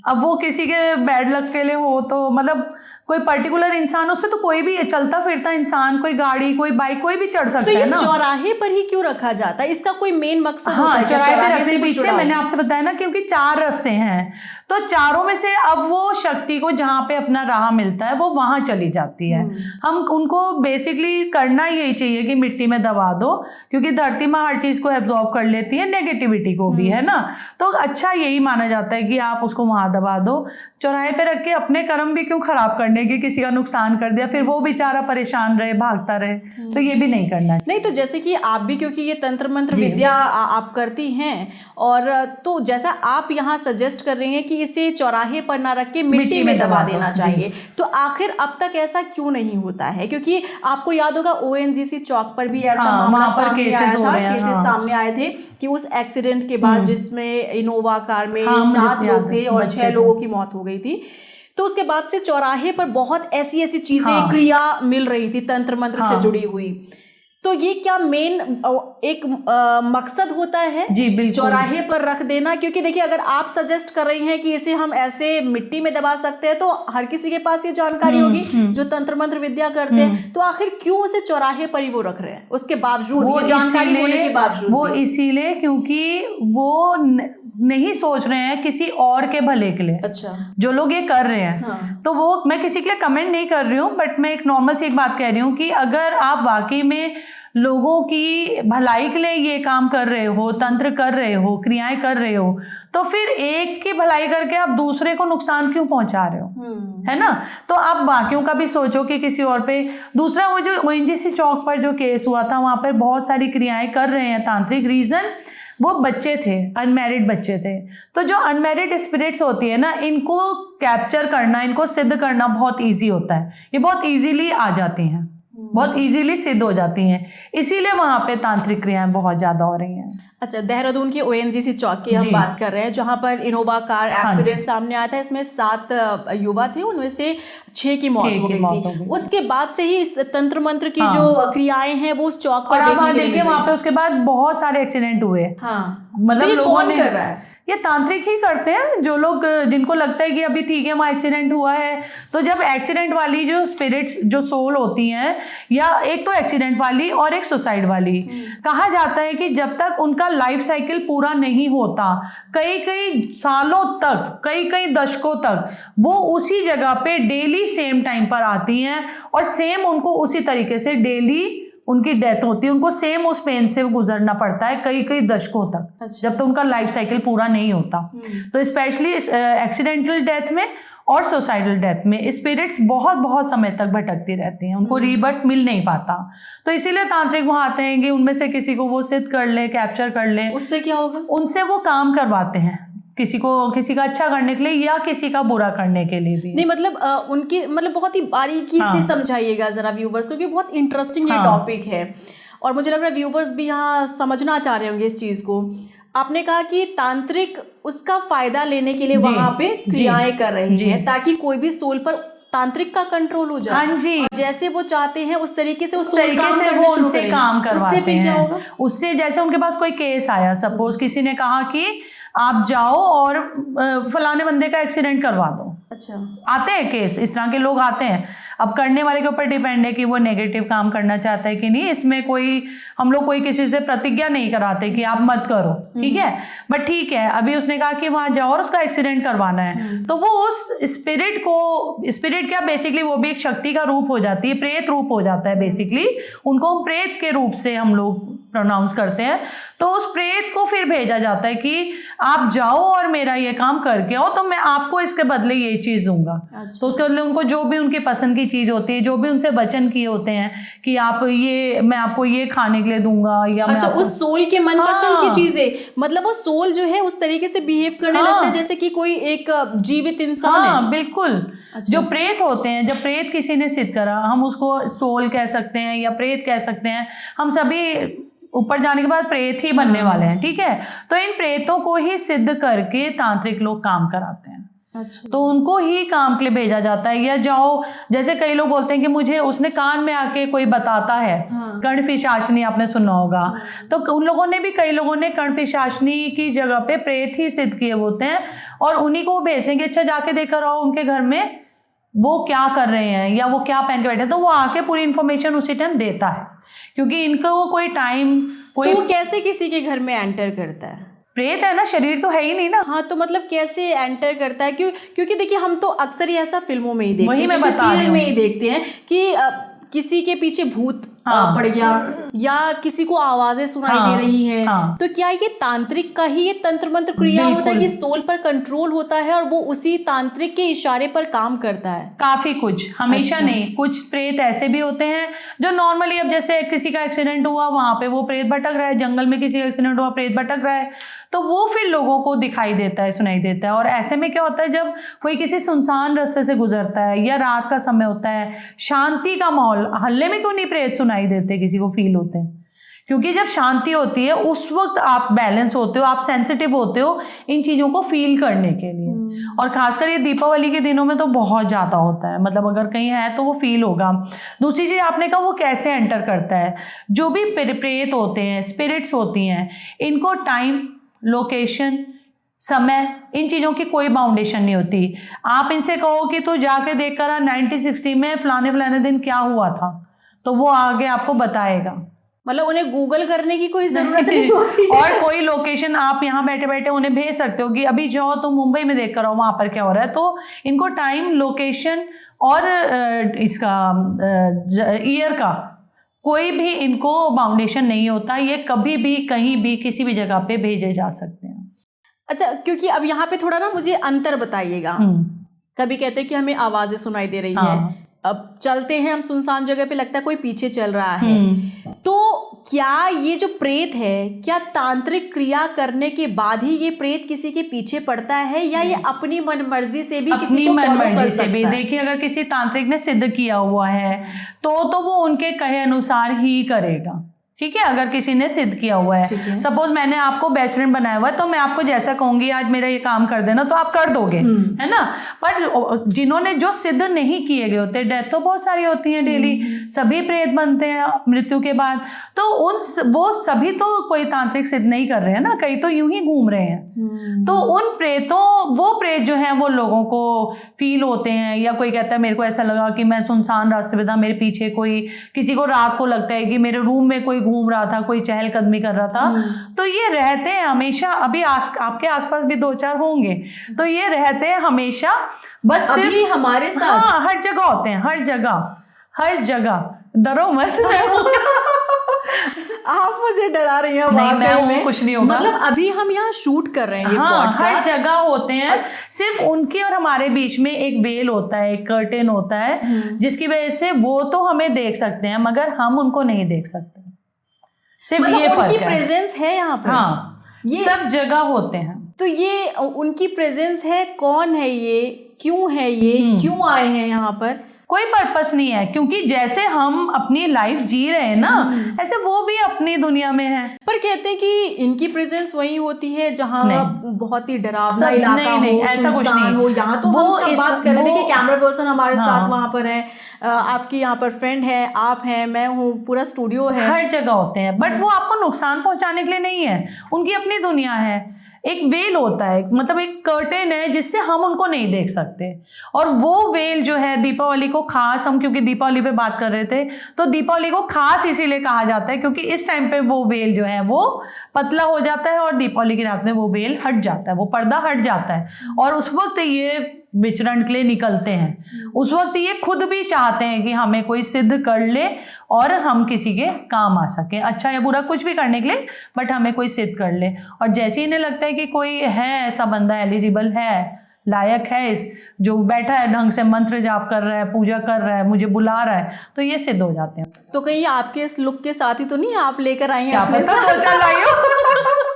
अब वो किसी के बैड लक के लिए हो, तो मतलब कोई पर्टिकुलर इंसान, उस पर तो कोई भी चलता फिरता इंसान, कोई गाड़ी, कोई बाइक, कोई भी चढ़ सकता है ना। तो ये चौराहे पर ही क्यों रखा जाता है? इसका कोई मेन मकसद होता है? चौराहे पे रखने से पीछे मैंने आपसे बताया ना, क्योंकि 4 रास्ते हैं, तो चारों में से अब वो शक्ति को जहाँ पे अपना राह मिलता है वो वहां चली जाती है। हम उनको बेसिकली करना यही चाहिए कि मिट्टी में दबा दो, क्योंकि धरती माँ हर चीज को एब्जॉर्ब कर लेती है, नेगेटिविटी को भी, है ना। तो अच्छा यही माना जाता है कि आप उसको वहां दबा दो। चौराहे पे रख के अपने कर्म भी क्यों खराब करने के, किसी का नुकसान कर दिया, फिर वो बेचारा परेशान रहे, भागता रहे, तो ये भी नहीं करना चाहिए। नहीं, तो जैसे कि आप भी, क्योंकि ये तंत्र मंत्र विद्या आप करती हैं, और तो जैसा आप यहाँ सजेस्ट कर रही हैं कि इसे चौराहे पर ना रख के मिट्टी में दबा देना चाहिए, तो आखिर अब तक ऐसा क्यों नहीं होता है? क्योंकि आपको याद होगा ONGC चौक पर भी ऐसा मामला सामने आया था, केसेस सामने आए थे कि उस एक्सीडेंट के बाद जिसमें इनोवा कार में 7 लोग थे और 6 लोगों की मौत हो गई थी, तो उसके बाद से चौराहे पर बहुत ऐसी चीजें, क्रिया मिल रही थी तंत्र मंत्र से जुड़ी हुई। तो ये क्या मेन एक मकसद होता है जी, बिल्कुल, चौराहे पर रख देना? क्योंकि देखिए, अगर आप सजेस्ट कर रही हैं कि इसे हम ऐसे मिट्टी में दबा सकते हैं, तो हर किसी के पास ये जानकारी होगी जो तंत्र मंत्र विद्या करते हैं, तो आखिर क्यों उसे चौराहे पर ही वो रख रहे हैं उसके बावजूद, वो जानकारी होने के बावजूद? वो इसीलिए क्योंकि वो नहीं सोच रहे हैं किसी और के भले के लिए। अच्छा, जो लोग ये कर रहे हैं, तो वो, मैं किसी के लिए कमेंट नहीं कर रही हूँ, बट मैं एक नॉर्मल सी एक बात कह रही हूँ कि अगर आप वाकई में लोगों की भलाई के लिए ये काम कर रहे हो, तंत्र कर रहे हो, क्रियाएं कर रहे हो, तो फिर एक की भलाई करके आप दूसरे को नुकसान क्यों पहुंचा रहे हो, है ना। तो आप बाकियों का भी सोचो कि किसी और पे। दूसरा, वो जो ONGC चौक पर जो केस हुआ था, वहां पर बहुत सारी क्रियाएं कर रहे हैं तांत्रिक, रीजन वो बच्चे थे, अनमैरिड बच्चे थे। तो जो अनमैरिड स्पिरिट्स होती है ना, इनको कैप्चर करना, इनको सिद्ध करना बहुत ईजी होता है। ये बहुत ईजीली आ जाती हैं, बहुत इजीली सिद्ध हो जाती हैं, इसीलिए वहां पे तांत्रिक क्रियाएं बहुत ज्यादा हो रही हैं। अच्छा, देहरादून की ONGC चौक की हम बात कर रहे हैं, जहां पर इनोवा कार एक्सीडेंट सामने आया था। इसमें 7 युवा थे, उनमें से 6 की मौत हो गई थी। उसके बाद से ही इस तंत्र मंत्र की जो क्रियाएं हैं वो उस चौक पर देखिए, वहां पे उसके बाद बहुत सारे एक्सीडेंट हुए। मतलब तो कौन कर रहा है? ये तांत्रिक ही करते हैं, जो लोग, जिनको लगता है कि अभी ठीक है वहाँ एक्सीडेंट हुआ है। तो जब एक्सीडेंट वाली जो स्पिरिट्स, जो सोल होती हैं, या एक तो एक्सीडेंट वाली और एक सुसाइड वाली, कहा जाता है कि जब तक उनका लाइफ साइकिल पूरा नहीं होता, कई कई सालों तक, कई कई दशकों तक वो उसी जगह पे डेली सेम टाइम पर आती हैं, और सेम उनको उसी तरीके से डेली उनकी डेथ होती है, उनको सेम उस पेन से गुजरना पड़ता है कई कई दशकों तक, अच्छा। जब तक उनका लाइफ साइकिल पूरा नहीं होता। तो स्पेशली एक्सीडेंटल डेथ में और सुसाइडल डेथ में स्पिरिट्स बहुत बहुत समय तक भटकती रहती हैं, उनको रीबर्थ मिल नहीं पाता। तो इसीलिए तांत्रिक वहां आते हैं कि उनमें से किसी को वो सिद्ध कर ले, कैप्चर कर ले। उससे क्या होगा? उनसे वो काम करवाते हैं, किसी का अच्छा करने के लिए या किसी का बुरा करने के लिए भी। नहीं मतलब उनके मतलब बहुत ही बारीकी से समझाइएगा जरा व्यूवर्स, क्योंकि बहुत इंटरेस्टिंग ये टॉपिक है और मुझे लग रहा है व्यूवर्स भी यहाँ समझना चाह रहे होंगे इस चीज़ को। आपने कहा कि तांत्रिक उसका फायदा लेने के लिए वहां पे क्रियाएं कर रहे हैं ताकि कोई भी सोल पर तांत्रिक का कंट्रोल हो जाए। हाँ जी, जैसे वो चाहते हैं उस तरीके से उस तरीके से वो उनसे काम करवाते हैं। उससे फिर क्या होगा? उससे जैसे उनके पास कोई केस आया, सपोज किसी ने कहा कि आप जाओ और फलाने बंदे का एक्सीडेंट करवा दो। अच्छा, आते हैं केस, इस तरह के लोग आते हैं। अब करने वाले के ऊपर डिपेंड है कि वो नेगेटिव काम करना चाहता है कि नहीं। इसमें कोई हम लोग कोई किसी से प्रतिज्ञा नहीं कराते कि आप मत करो, ठीक है। बट ठीक है, अभी उसने कहा कि वहां जाओ और उसका एक्सीडेंट करवाना है, तो वो उस स्पिरिट क्या बेसिकली वो भी एक शक्ति का रूप हो जाती है, प्रेत रूप हो जाता है बेसिकली। उनको हम प्रेत के रूप से हम लोग प्रोनाउंस करते हैं। तो उस प्रेत को फिर भेजा जाता है कि आप जाओ और मेरा ये काम करके आओ, तो मैं आपको इसके बदले ये चीज दूंगा। अच्छा। तो उसके बदले उनको जो भी उनकी पसंद की चीज होती है, जो भी उनसे वचन किए होते हैं कि आप ये, मैं आपको ये खाने के लिए दूंगा, या अच्छा, मैं उस सोल के मनपसंद की चीजें, मतलब वो सोल जो है उस तरीके से बिहेव करने लगता है जैसे कि कोई एक जीवित इंसान है। बिल्कुल। अच्छा। जो प्रेत होते हैं, जब प्रेत किसी ने सिद्ध करा, हम उसको सोल कह सकते हैं या प्रेत कह सकते हैं। हम सभी ऊपर जाने के बाद प्रेत ही बनने वाले हैं, ठीक है। तो इन प्रेतों को ही सिद्ध करके तांत्रिक लोग काम कराते हैं। अच्छा। तो उनको ही काम के लिए भेजा जाता है। या जाओ, जैसे कई लोग बोलते हैं कि मुझे उसने कान में आके कोई बताता है, कर्णपिशाचनी आपने सुना होगा। तो उन लोगों ने भी, कई लोगों ने कर्णपिशाचनी की जगह पे प्रेत ही सिद्ध किए होते हैं और उन्हीं को भेजेंगे, अच्छा जाके देखकर आओ उनके घर में वो क्या कर रहे हैं या वो क्या पहन के बैठे हैं। तो वो आके पूरी इंफॉर्मेशन उसी टाइम देता है, क्योंकि इनको कोई टाइम तो वो कैसे किसी के घर में एंटर करता है? प्रेत है ना, शरीर तो है ही नहीं ना। हाँ, तो मतलब कैसे एंटर करता है? क्योंकि देखिए हम तो अक्सर ही ऐसा फिल्मों में ही देखते वही हैं, मैं बता रही सीरियल हूँ। में ही देखते हैं कि किसी के पीछे भूत पड़ गया या किसी को आवाजें सुनाई दे रही हैं। तो क्या ये तांत्रिक का ही ये तंत्र मंत्र क्रिया होता है कि सोल पर कंट्रोल होता है और वो उसी तांत्रिक के इशारे पर काम करता है? काफी कुछ, हमेशा नहीं। कुछ प्रेत ऐसे भी होते हैं जो नॉर्मली, अब जैसे किसी का एक्सीडेंट हुआ, वहां पे वो प्रेत भटक रहा है, जंगल में किसी का एक्सीडेंट हुआ, प्रेत भटक रहा है, तो वो फिर लोगों को दिखाई देता है, सुनाई देता है। और ऐसे में क्या होता है, जब कोई किसी सुनसान रास्ते से गुजरता है या रात का समय होता है, शांति का माहौल, हल्ले में क्यों नहीं प्रेत सुनाई देते, किसी को फील होते हैं? क्योंकि जब शांति होती है उस वक्त आप बैलेंस होते हो, आप सेंसिटिव होते हो इन चीजों को फील करने के लिए। और खासकर ये दीपावली के दिनों में तो बहुत ज्यादा होता है, मतलब अगर कहीं है तो वो फील होगा। दूसरी चीज आपने कहा वो कैसे एंटर करता है। जो भी प्रेत होते हैं, स्पिरिट्स होती हैं, इनको टाइम, लोकेशन, समय, इन चीज़ों की कोई बाउंडेशन नहीं होती। आप इनसे कहो कि तू जाके देख कर 1960 में फलाने दिन क्या हुआ था, तो वो आगे आपको बताएगा। मतलब उन्हें गूगल करने की कोई जरूरत नहीं होती है। और कोई लोकेशन आप यहाँ बैठे बैठे उन्हें भेज सकते हो कि अभी जाओ तुम मुंबई में देख कर आओ वहाँ पर क्या हो रहा है। तो इनको टाइम, लोकेशन और इसका ईयर का कोई भी इनको बाउंडेशन नहीं होता। ये कभी भी कहीं भी किसी भी जगह पे भेजे जा सकते हैं। अच्छा, क्योंकि अब यहाँ पे थोड़ा ना मुझे अंतर बताइएगा। कभी कहते हैं कि हमें आवाजें सुनाई दे रही है, अब चलते हैं हम सुनसान जगह पे, लगता है कोई पीछे चल रहा है। तो क्या ये जो प्रेत है, क्या तांत्रिक क्रिया करने के बाद ही ये प्रेत किसी के पीछे पड़ता है या ये अपनी मनमर्जी से भी किसी को फॉलो कर सकता है? देखिए, अगर किसी तांत्रिक ने सिद्ध किया हुआ है तो वो उनके कहे अनुसार ही करेगा, ठीक है। अगर किसी ने सिद्ध किया हुआ है, सपोज मैंने आपको बेस्ट फ्रेंड बनाया हुआ है, तो मैं आपको जैसा कहूंगी आज मेरा ये काम कर देना, तो आप कर दोगे, है ना। पर जिन्होंने जो सिद्ध नहीं किए गए होते, डेथ तो बहुत सारी होती है डेली, सभी प्रेत बनते हैं मृत्यु के बाद, तो वो सभी तो कोई तांत्रिक सिद्ध नहीं कर रहे हैं ना, कई तो यूं ही घूम रहे हैं। तो उन प्रेतों, वो प्रेत जो है वो लोगों को फील होते हैं, या कोई कहता है मेरे को ऐसा लगा कि मैं सुनसान रास्ते पे था, मेरे पीछे कोई, किसी को रात को लगता है कि मेरे रूम में कोई घूम रहा था, कोई चहलकदमी कर रहा था। तो ये रहते हैं हमेशा, अभी आपके आसपास भी 2-4 होंगे, तो ये रहते हैं हमेशा, बस अभी हमारे साथ। हाँ, हर जगह होते हैं, हर जगह डरो मत। आप मुझे डरा रही हैं। नहीं, मैं वाकई में कुछ नहीं होगा। मतलब अभी हम यहाँ शूट कर रहे हैं ये हाँ, हर पॉडकास्ट। जगह होते हैं, सिर्फ उनके और हमारे बीच में एक वेल होता है, एक कर्टेन होता है, जिसकी वजह से वो तो हमें देख सकते हैं मगर हम उनको नहीं देख सकते। सिर्फ मतलब ये फर्क उनकी है। प्रेजेंस है यहाँ पर। हाँ, ये सब जगह होते हैं। तो ये उनकी प्रेजेंस है, कौन है ये, क्यों है ये, क्यों आए हैं यहाँ पर? कोई पर्पस नहीं है, क्योंकि जैसे हम अपनी लाइफ जी रहे हैं ना, ऐसे वो भी अपनी दुनिया में है। पर कहते हैं कि इनकी प्रेजेंस वही होती है जहाँ बहुत ही डरावना सब- इलाका नहीं, हो, ऐसा कुछ सुनसान नहीं। हो। यहाँ तो वो हम सब बात कर रहे थे कि कैमरा पर्सन हमारे हाँ। साथ वहाँ पर है, आपकी यहाँ पर फ्रेंड है, आप हैं, मैं हूँ, पूरा स्टूडियो है। हर जगह होते हैं, बट वो आपको नुकसान पहुंचाने के लिए नहीं है, उनकी अपनी दुनिया है। एक वेल होता है, मतलब एक कर्टेन है जिससे हम उनको नहीं देख सकते। और वो वेल जो है दीपावली को खास, हम क्योंकि दीपावली पे बात कर रहे थे, तो दीपावली को खास इसीलिए कहा जाता है क्योंकि इस टाइम पे वो वेल जो है वो पतला हो जाता है और दीपावली की रात में वो वेल हट जाता है, वो पर्दा हट जाता है। और उस वक्त ये विचरण के लिए निकलते हैं। उस वक्त ये खुद भी चाहते हैं कि हमें कोई सिद्ध कर ले और हम किसी के काम आ सके, अच्छा या बुरा कुछ भी करने के लिए, बट हमें कोई सिद्ध कर ले। और जैसे ही इन्हें लगता है कि कोई है ऐसा बंदा, एलिजिबल है, लायक है, इस जो बैठा है ढंग से मंत्र जाप कर रहा है, पूजा कर रहा है, मुझे बुला रहा है, तो ये सिद्ध हो जाते हैं। तो कहीं आपके इस लुक के साथ ही तो नहीं आप लेकर आई हैं क्या अपने पता साथ? सोचा लाई हो।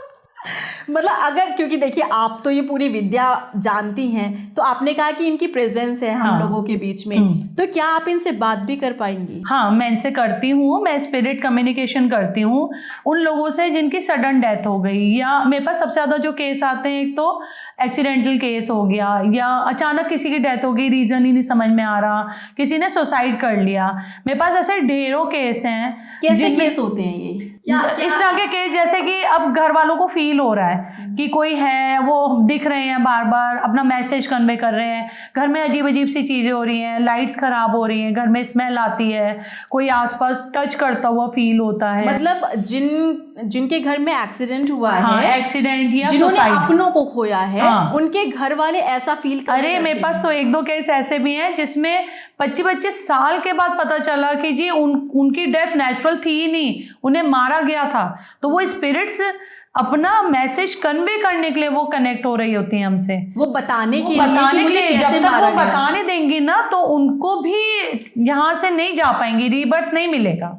मतलब अगर, क्योंकि देखिए आप तो ये पूरी विद्या जानती हैं, तो आपने कहा कि इनकी प्रेजेंस है हम लोगों के बीच में, तो क्या आप इनसे बात भी कर पाएंगी? हाँ, मैं इनसे करती हूँ, मैं स्पिरिट कम्युनिकेशन करती हूँ उन लोगों से जिनकी सडन डेथ हो गई, या मेरे पास सबसे ज़्यादा जो केस आते हैं, एक तो एक्सीडेंटल केस हो गया, या अचानक किसी की डेथ हो गई, रीज़न ही नहीं समझ में आ रहा, किसी ने सुसाइड कर लिया। मेरे पास ऐसे ढेरों केस हैं। कैसे केस होते हैं ये? इस तरह के केस जैसे कि अब घर वालों को फील हो रहा है कि कोई है, वो दिख रहे हैं, बार बार अपना मैसेज कन्वे कर रहे हैं, घर में अजीब अजीब सी चीज़ें हो रही हैं, लाइट्स खराब हो रही हैं, घर में स्मेल आती है, कोई आसपास टच करता हुआ फील होता है। मतलब जिनके घर में एक्सीडेंट हुआ हाँ, है, एक्सीडेंट या जिन्होंने सुसाइड, अपनों को खोया है, हाँ, उनके घर वाले ऐसा फील करते अरे मेरे पास तो एक दो केस ऐसे भी हैं जिसमें 25-25 साल के बाद पता चला कि जी उनकी डेथ नेचुरल थी ही नहीं, उन्हें मारा गया था। तो वो स्पिरिट्स अपना मैसेज कन्वे करने के लिए वो कनेक्ट हो रही होती हैं हमसे, वो बताने के लिए जब तक वो बताने देंगी ना तो उनको भी यहाँ से नहीं जा पाएंगी, रीबर्थ नहीं मिलेगा।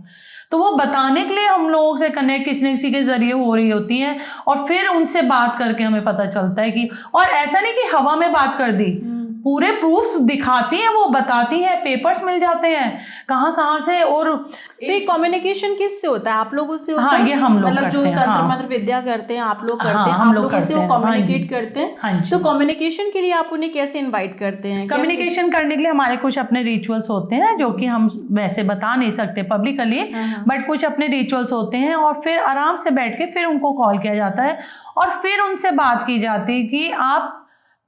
तो वो बताने के लिए हम लोगों से कनेक्ट किसी न किसी के जरिए हो रही होती हैं, और फिर उनसे बात करके हमें पता चलता है कि, और ऐसा नहीं कि हवा में बात कर दी, पूरे प्रूफ्स दिखाती हैं, वो बताती हैं, पेपर्स मिल जाते हैं कहाँ से। और तो कम्युनिकेशन किससे होता है? आप लोगों से होता हाँ, है? ये हम लोग मतलब जो करते हैं, तंत्र हाँ, मंत्र विद्या करते हैं आप लोग करते हाँ, हैं, हम आप लोग लोगों से वो करते हैं, कम्युनिकेट करते हैं। हाँ जी। तो कम्युनिकेशन के लिए आप उन्हें कैसे इनवाइट करते हैं? कम्युनिकेशन करने के लिए हमारे कुछ अपने रिचुअल्स होते हैं जो कि हम वैसे बता नहीं सकते पब्लिकली, बट कुछ अपने रिचुअल्स होते हैं, और फिर आराम से बैठ के फिर उनको कॉल किया जाता है और फिर उनसे बात की जाती है कि आप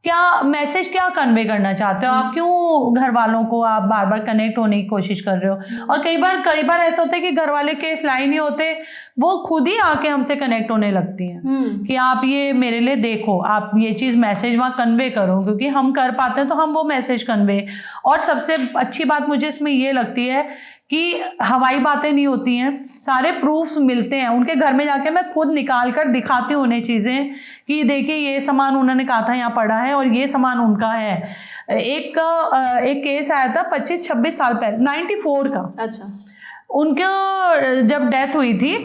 क्या मैसेज क्या कन्वे करना चाहते हो, आप क्यों घर वालों को आप बार बार कनेक्ट होने की कोशिश कर रहे हो। और कई बार ऐसा होता है कि घर वाले केस लाइन ही होते, वो खुद ही आके हमसे कनेक्ट होने लगती हैं कि आप ये मेरे लिए देखो, आप ये चीज़ मैसेज वहाँ कन्वे करो, क्योंकि हम कर पाते हैं तो हम वो मैसेज कन्वे। और सबसे अच्छी बात मुझे इसमें ये लगती है कि हवाई बातें नहीं होती हैं, सारे प्रूफ्स मिलते हैं। उनके घर में जाके मैं खुद निकाल कर दिखाती हूँ उन्हें चीज़ें कि देखिए ये सामान उन्होंने कहा था यहाँ पड़ा है और ये सामान उनका है। एक केस आया था 25-26 साल पहले, 94 का। अच्छा। उनके जब डेथ हुई थी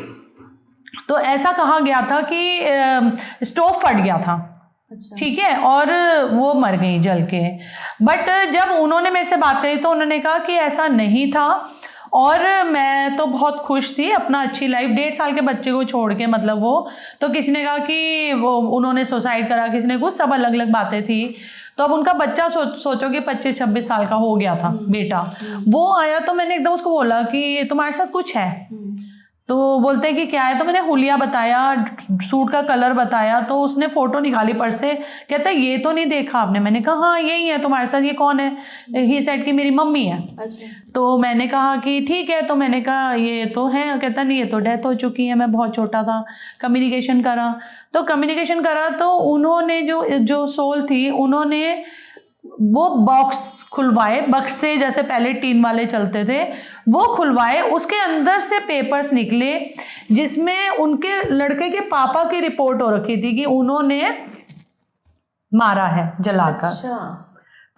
तो ऐसा कहा गया था कि स्टोव फट गया था, ठीक है, और वो मर गई जल के। बट जब उन्होंने मेरे से बात करी तो उन्होंने कहा कि ऐसा नहीं था, और मैं तो बहुत खुश थी अपना अच्छी लाइफ, 1.5 साल के बच्चे को छोड़ के, मतलब वो तो किसी ने कहा कि वो उन्होंने सुसाइड करा, किसी ने कुछ, सब अलग अलग बातें थी। तो अब उनका बच्चा सोचो कि 25-26 साल का हो गया था बेटा, वो आया तो मैंने एकदम उसको बोला कि तुम्हारे साथ कुछ है। तो बोलते हैं कि क्या है, तो मैंने हुलिया बताया, सूट का कलर बताया, तो उसने फोटो निकाली पर्स से, कहता है ये तो नहीं देखा आपने। मैंने कहा हाँ यही है तुम्हारे साथ, ये कौन है? ही सेड कि मेरी मम्मी है। अच्छा। तो मैंने कहा कि ठीक है, तो मैंने कहा ये तो है, कहता नहीं ये तो डेथ हो चुकी है, मैं बहुत छोटा था। कम्युनिकेशन करा तो उन्होंने जो सोल थी, उन्होंने वो बॉक्स खुलवाए, बक्से जैसे पहले टीन वाले चलते थे, वो खुलवाए, उसके अंदर से पेपर्स निकले जिसमें उनके लड़के के पापा की रिपोर्ट हो रखी थी कि उन्होंने मारा है जलाकर। अच्छा।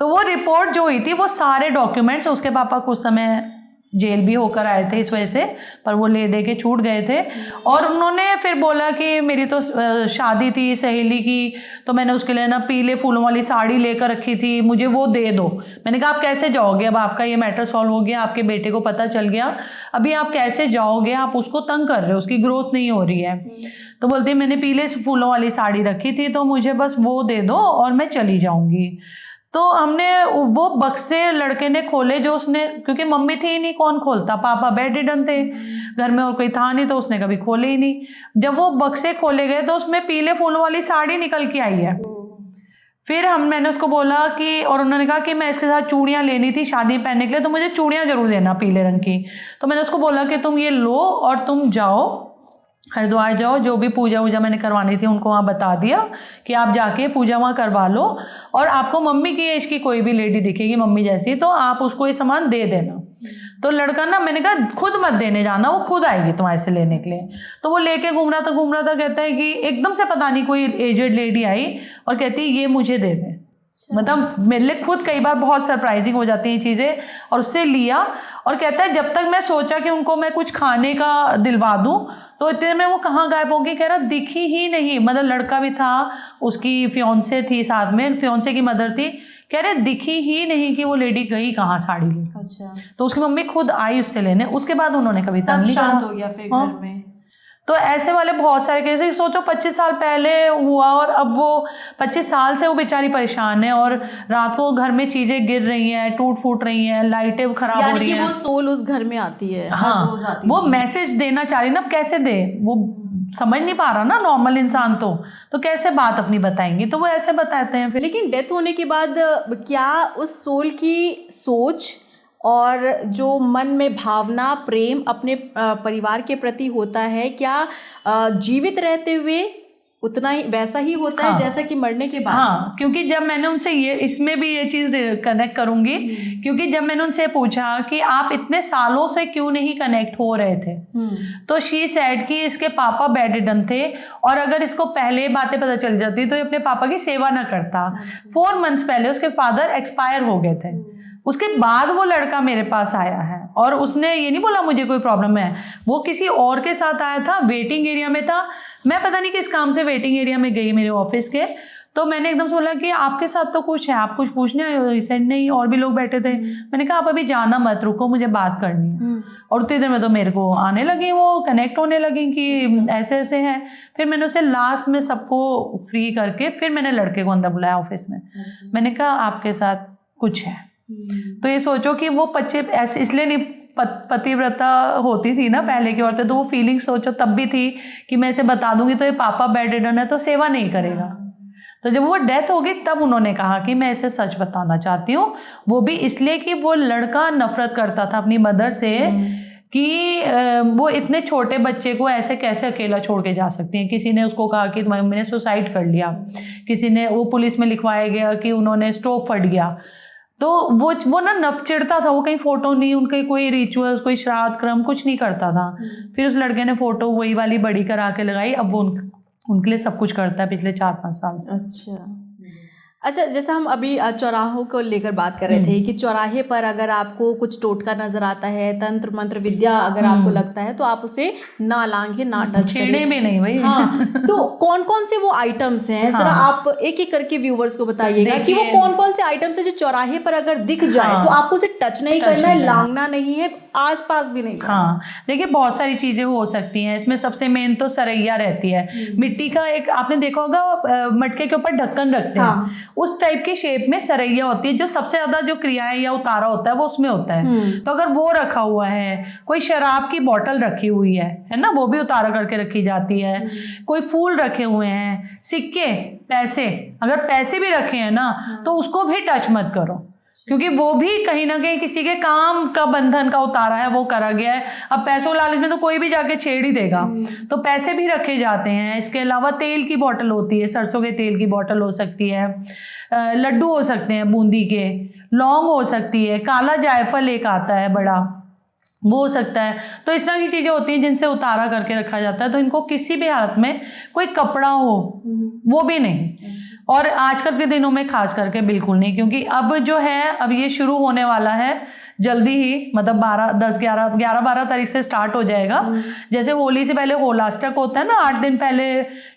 तो वो रिपोर्ट जो हुई थी, वो सारे डॉक्यूमेंट्स, उसके पापा कुछ समय जेल भी होकर आए थे इस वजह से, पर वो ले दे के छूट गए थे। और उन्होंने फिर बोला कि मेरी तो शादी थी सहेली की, तो मैंने उसके लिए ना पीले फूलों वाली साड़ी लेकर रखी थी, मुझे वो दे दो। मैंने कहा आप कैसे जाओगे, अब आपका ये मैटर सॉल्व हो गया, आपके बेटे को पता चल गया, अभी आप कैसे जाओगे, आप उसको तंग कर रहे हो, उसकी ग्रोथ नहीं हो रही है। तो बोलती मैंने पीले फूलों वाली साड़ी रखी थी, तो मुझे बस वो दे दो और मैं चली जाऊंगी। तो हमने वो बक्से लड़के ने खोले जो उसने, क्योंकि मम्मी थी ही नहीं, कौन खोलता, पापा बेड रिडन थे घर में और कोई था नहीं, तो उसने कभी खोले ही नहीं। जब वो बक्से खोले गए तो उसमें पीले फूलों वाली साड़ी निकल के आई है। फिर मैंने उसको बोला कि, और उन्होंने कहा कि मैं इसके साथ चूड़ियाँ लेनी थी शादी में पहनने के लिए, तो मुझे चूड़ियाँ जरूर देना पीले रंग की। तो मैंने उसको बोला कि तुम ये लो और तुम जाओ हरिद्वार जाओ, जो भी पूजा वूजा मैंने करवानी थी उनको वहाँ बता दिया कि आप जाके पूजा वहाँ करवा लो, और आपको मम्मी की एज की कोई भी लेडी दिखेगी मम्मी जैसी, तो आप उसको ये सामान दे देना। तो लड़का ना, मैंने कहा खुद मत देने जाना, वो खुद आएगी तुम्हारे से लेने के लिए। तो वो लेके घूम रहा था, कहता है कि एकदम से पता नहीं कोई एजेड लेडी आई और कहती ये मुझे दे दे। मतलब मेरे लिए खुद कई बार बहुत सरप्राइजिंग हो जाती हैं चीज़ें। और उससे लिया और कहता है जब तक मैं सोचा कि उनको मैं कुछ खाने का दिलवा दूं, तो इतने में वो कहाँ गायब हो गई। कह रहा दिखी ही नहीं, मतलब लड़का भी था, उसकी फियोंसे थी साथ में, फियोंसे की मदर थी, कह रहे दिखी ही नहीं कि वो लेडी गई कहाँ साड़ी लेकर। अच्छा। तो उसकी मम्मी खुद आई उससे लेने, उसके बाद उन्होंने कभी सब शांत हो गया फिर घर में। तो ऐसे वाले बहुत सारे केस, सोचो 25 साल पहले हुआ और अब वो 25 साल से वो बेचारी परेशान है, और रात को घर में चीजें गिर रही हैं, टूट फूट रही हैं, लाइटें खराब हो रही हैं। वो सोल उस घर में आती है, हाँ, हर रोज आती वो है। मैसेज देना चाह रही ना, अब कैसे दे, वो समझ नहीं पा रहा ना नॉर्मल इंसान, तो कैसे बात अपनी बताएंगी, तो वो ऐसे बताते हैं फिर। लेकिन डेथ होने के बाद क्या उस सोल की सोच और जो मन में भावना प्रेम अपने परिवार के प्रति होता है, क्या जीवित रहते हुए उतना ही वैसा ही होता है जैसा कि मरने के बाद? हाँ, क्योंकि जब मैंने उनसे इसमें भी ये चीज़ कनेक्ट करूंगी, क्योंकि जब मैंने उनसे पूछा कि आप इतने सालों से क्यों नहीं कनेक्ट हो रहे थे, तो शी सेड कि इसके पापा बेड रिडन थे, और अगर इसको पहले बातें पता चल जाती तो ये अपने पापा की सेवा ना करता। 4 मंथ्स पहले उसके फादर एक्सपायर हो गए थे, उसके बाद वो लड़का मेरे पास आया है, और उसने ये नहीं बोला मुझे कोई प्रॉब्लम है, वो किसी और के साथ आया था, वेटिंग एरिया में था, मैं पता नहीं किस काम से वेटिंग एरिया में गई मेरे ऑफिस के, तो मैंने एकदम से बोला कि आपके साथ तो कुछ है, आप कुछ पूछने आए हो? सेड नहीं, और भी लोग बैठे थे। मैंने कहा आप अभी जाना मत, रुको, मुझे बात करनी है। और उतनी देर में तो मेरे को आने लगी, वो कनेक्ट होने लगी कि ऐसे ऐसे है। फिर मैंने उसे लास्ट में सबको फ्री करके फिर मैंने लड़के को अंदर बुलाया ऑफिस में। मैंने कहा आपके साथ कुछ है। तो ये सोचो कि वो बच्चे ऐसे इसलिए नहीं, पतिव्रता होती थी ना पहले की औरतें, तो वो फीलिंग सोचो तब भी थी कि मैं इसे बता दूंगी तो ये पापा बेड रिडन है तो सेवा नहीं करेगा। तो जब वो डेथ हो गई तब उन्होंने कहा कि मैं इसे सच बताना चाहती हूँ, वो भी इसलिए कि वो लड़का नफरत करता था अपनी मदर से कि वो इतने छोटे बच्चे को ऐसे कैसे अकेला छोड़ के जा सकती हैं। किसी ने उसको कहा कि मम्मी ने सुसाइड कर लिया, किसी ने वो पुलिस में लिखवाया गया कि उन्होंने स्टोव फट गया। तो वो ना नफ चिढ़ता था, वो कहीं फोटो नहीं, उनके कोई रिचुअल्स, कोई श्राद्ध क्रम कुछ नहीं करता था। फिर उस लड़के ने फोटो वही वाली बड़ी करा के लगाई, अब वो उनके लिए सब कुछ करता है पिछले 4-5 साल से। अच्छा, जैसा हम अभी चौराहों को लेकर बात कर रहे थे कि चौराहे पर अगर आपको कुछ टोटका नजर आता है, तंत्र मंत्र विद्या अगर आपको लगता है, तो आप उसे ना लांघे, ना टच छेड़े में नहीं भाई। हाँ, तो कौन कौन से वो आइटम्स हैं, जरा आप एक एक करके व्यूवर्स को बताइएगा कि वो कौन कौन से आइटम्स हैं जो चौराहे पर अगर दिख जाए तो आपको उसे टच नहीं करना है, लांघना नहीं है, आसपास भी नहीं जाना। हाँ, देखिए बहुत सारी चीजें हो सकती हैं इसमें। सबसे मेन तो सरैया रहती है, मिट्टी का एक, आपने देखा होगा मटके के ऊपर ढक्कन रखते हैं, उस टाइप की शेप में सरैया होती है, जो सबसे ज्यादा जो क्रियाएं या उतारा होता है वो उसमें होता है। तो अगर वो रखा हुआ है, कोई शराब की बोतल रखी हुई है ना, वो भी उतारा करके रखी जाती है, कोई फूल रखे हुए हैं, सिक्के, पैसे, अगर पैसे भी रखे हैं ना तो उसको भी टच मत करो, क्योंकि वो भी कहीं ना कहीं किसी के काम का बंधन का उतारा है, वो करा गया है। अब पैसों लालच में तो कोई भी जाके छेड़ ही देगा, तो पैसे भी रखे जाते हैं। इसके अलावा तेल की बोतल होती है, सरसों के तेल की बोतल हो सकती है, लड्डू हो सकते हैं बूंदी के, लौंग हो सकती है, काला जायफल एक आता है बड़ा, वो हो सकता है। तो इस तरह की चीज़ें होती हैं जिनसे उतारा करके रखा जाता है। तो इनको किसी भी हालत में कोई कपड़ा हो वो भी नहीं, और आजकल के दिनों में खास करके बिल्कुल नहीं, क्योंकि अब जो है अब ये शुरू होने वाला है जल्दी ही, मतलब 11-12 तारीख से स्टार्ट हो जाएगा। जैसे होली से पहले होलाष्टक होता है ना, 8 दिन पहले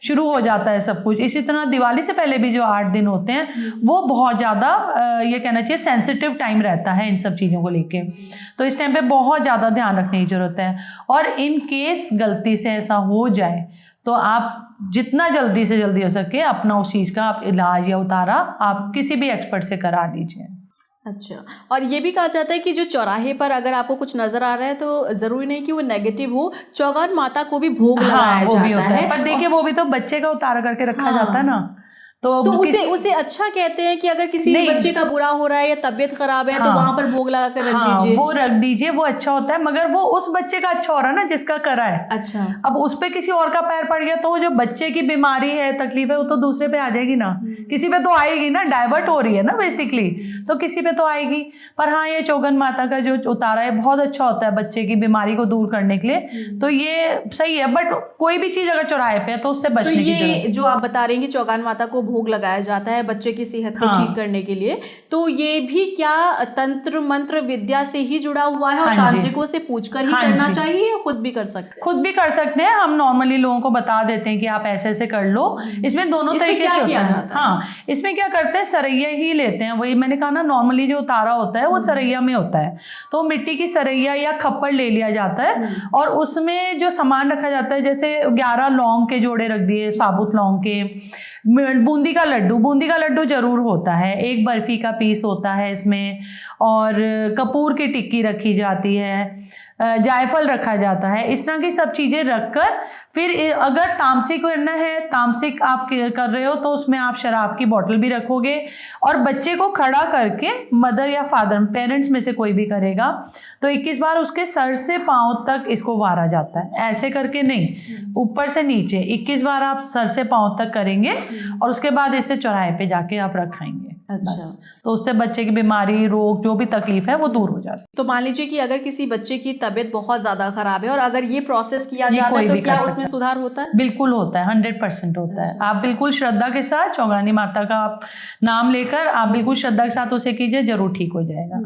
शुरू हो जाता है सब कुछ, इसी तरह दिवाली से पहले भी जो 8 दिन होते हैं वो बहुत ज़्यादा ये कहना चाहिए सेंसिटिव टाइम रहता है इन सब चीज़ों को लेके। तो इस टाइम पे बहुत ज़्यादा ध्यान रखने की ज़रूरत है। और इन केस गलती से ऐसा हो जाए तो आप जितना जल्दी से जल्दी हो सके अपना उस चीज़ का आप इलाज या उतारा आप किसी भी एक्सपर्ट से करा लीजिए। अच्छा, और ये भी कहा जाता है कि जो चौराहे पर अगर आपको कुछ नजर आ रहा है तो जरूरी नहीं कि वो नेगेटिव हो, चौगान माता को भी भोग लगाया जाता है। पर देखिए वो भी तो बच्चे का उतारा करके रखा जाता है ना, तो उसे अच्छा कहते हैं कि अगर किसी बच्चे का बुरा हो रहा है या तबीयत खराब है तो वहां पर भोग लगा कर रख दीजिए। वो रख दीजिए, वो अच्छा होता है, मगर वो उस बच्चे का अच्छा हो रहा है ना जिसका करा है। अच्छा, अब उस पे किसी और का पैर पड़ गया तो वो जो बच्चे की बीमारी है, तकलीफ है, वो तो दूसरे पे आ जाएगी ना, किसी पे तो आएगी ना, डाइवर्ट हो रही है ना बेसिकली, तो किसी पे तो आएगी। पर हाँ, ये चौगन माता का जो उतारा है बहुत अच्छा होता है बच्चे की बीमारी को दूर करने के लिए, तो ये सही है। बट कोई भी चीज अगर चौराहे पे है तो उससे बचने की जरूरत है। जो आप बता रहे हैं कि चौगान माता को भोग लगाया जाता है बच्चे की सेहत को ठीक करने के लिए, तो ये भी क्या तंत्र मंत्र विद्या से ही जुड़ा हुआ है और तांत्रिकों से पूछकर ही करना चाहिए या खुद भी कर सकते हैं? खुद भी कर सकते हैं। हम नॉर्मली लोगों को बता देते हैं कि आप ऐसे ऐसे कर लो। इसमें दोनों तरीके से किया जाता है। हाँ, इसमें क्या करते हैं, सरैया ही लेते हैं। वही मैंने कहा ना, नॉर्मली जो उतारा होता है वो सरैया में होता है, तो मिट्टी की सरैया या खप्पड़ ले लिया जाता है और उसमें जो सामान रखा जाता है, जैसे 11 लौंग के जोड़े रख दिए, साबुत लौंग के, बूंदी का लड्डू जरूर होता है, एक बर्फी का पीस होता है इसमें, और कपूर की टिक्की रखी जाती है, जायफल रखा जाता है। इस तरह की सब चीज़ें रखकर फिर अगर तामसिक करना है, तामसिक आप कर रहे हो तो उसमें आप शराब की बोतल भी रखोगे और बच्चे को खड़ा करके, मदर या फादर पेरेंट्स में से कोई भी करेगा, तो 21 बार उसके सर से पांव तक इसको वारा जाता है। ऐसे करके नहीं, ऊपर से नीचे 21 बार आप सर से पांव तक करेंगे और उसके बाद इसे चौराहे पे जाके आप रखाएंगे। अच्छा, तो उससे बच्चे की बीमारी, रोग, जो भी तकलीफ है वो दूर हो जाती है। तो मान लीजिए कि अगर किसी बच्चे की तबीयत बहुत ज्यादा खराब है और अगर ये प्रोसेस किया जाता है तो क्या उसमें सुधार होता है? बिल्कुल होता है, 100% होता है। आप बिल्कुल श्रद्धा के साथ चौगानी माता का आप नाम लेकर आप बिल्कुल श्रद्धा के साथ उसे कीजिए, जरूर ठीक हो जाएगा।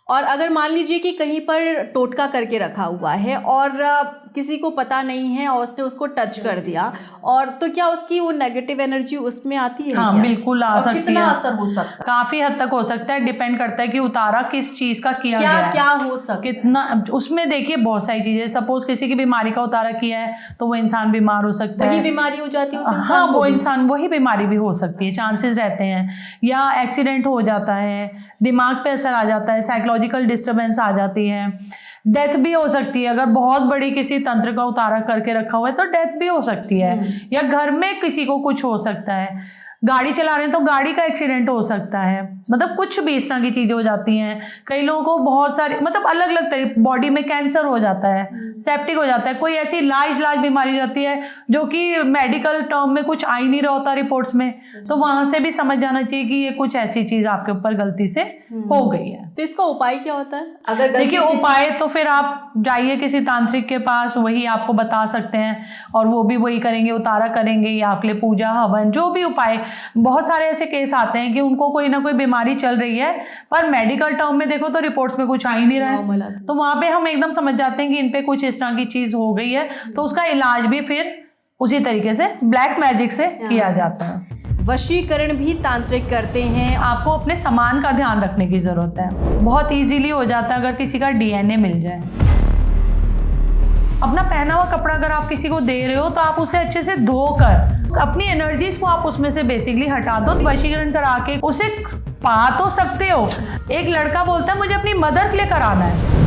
और अगर मान लीजिए कि कहीं पर टोटका करके रखा हुआ है और किसी को पता नहीं है और उसने उसको टच कर दिया, और तो क्या उसकी वो नेगेटिव एनर्जी उसमें आती है? हाँ, क्या? बिल्कुल आ सकती है। कितना असर हो सकता है? काफी हद तक हो सकता है, डिपेंड करता है कि उतारा किस चीज का किया गया है, क्या हो सकता है, कितना उसमें। देखिए बहुत सारी चीजें, सपोज किसी की बीमारी का उतारा किया है तो वो इंसान बीमार हो सकता है, वही बीमारी हो जाती है उस इंसान हाँ, को, वो इंसान वही बीमारी भी हो सकती है, चांसेस रहते हैं। या एक्सीडेंट हो जाता है, दिमाग पे असर आ जाता है, साइकोलॉजिकल डिस्टर्बेंस आ जाती है, डेथ भी हो सकती है। अगर बहुत बड़ी किसी तंत्र का उतारा करके रखा हुआ है तो डेथ भी हो सकती है। या घर में किसी को कुछ हो सकता है, गाड़ी चला रहे हैं तो गाड़ी का एक्सीडेंट हो सकता है, मतलब कुछ भी इस तरह की चीजें हो जाती हैं। कई लोगों को बहुत सारी, मतलब अलग अलग तरीके, बॉडी में कैंसर हो जाता है, सेप्टिक हो जाता है, कोई ऐसी लाइलाज बीमारी हो जाती है जो कि मेडिकल टर्म में कुछ आ ही नहीं रहा होता रिपोर्ट्स में, तो वहां से भी समझ जाना चाहिए कि ये कुछ ऐसी चीज आपके ऊपर गलती से हो गई है। तो इसका उपाय क्या होता है? अगर देखिए उपाय तो फिर आप जाइए किसी तांत्रिक के पास, वही आपको बता सकते हैं और वो भी वही करेंगे, उतारा करेंगे या आपके लिए पूजा हवन, जो भी उपाय। बहुत सारे ऐसे केस आते हैं कि उनको कोई ना कोई बीमारी चल रही है पर मेडिकल टर्म में देखो तो रिपोर्ट्स में कुछ आ ही नहीं रहा है, तो वहां पे हम एकदम समझ जाते हैं कि इन पे कुछ इस तरह की चीज हो गई है, तो उसका इलाज भी फिर उसी तरीके से ब्लैक मैजिक से किया जाता है। वशीकरण भी तांत्रिक करते हैं। आपको अपने सामान का ध्यान रखने की जरूरत है, बहुत इजीली हो जाता है अगर किसी का डीएनए मिल जाए। अपना पहना हुआ कपड़ा अगर आप किसी को दे रहे हो तो आप उसे अच्छे से धोकर अपनी एनर्जीज को आप उसमें से बेसिकली हटा दो। वशीकरण करा के उसे पा तो सकते हो। एक लड़का बोलता है मुझे अपनी मदर के लिए कराना है,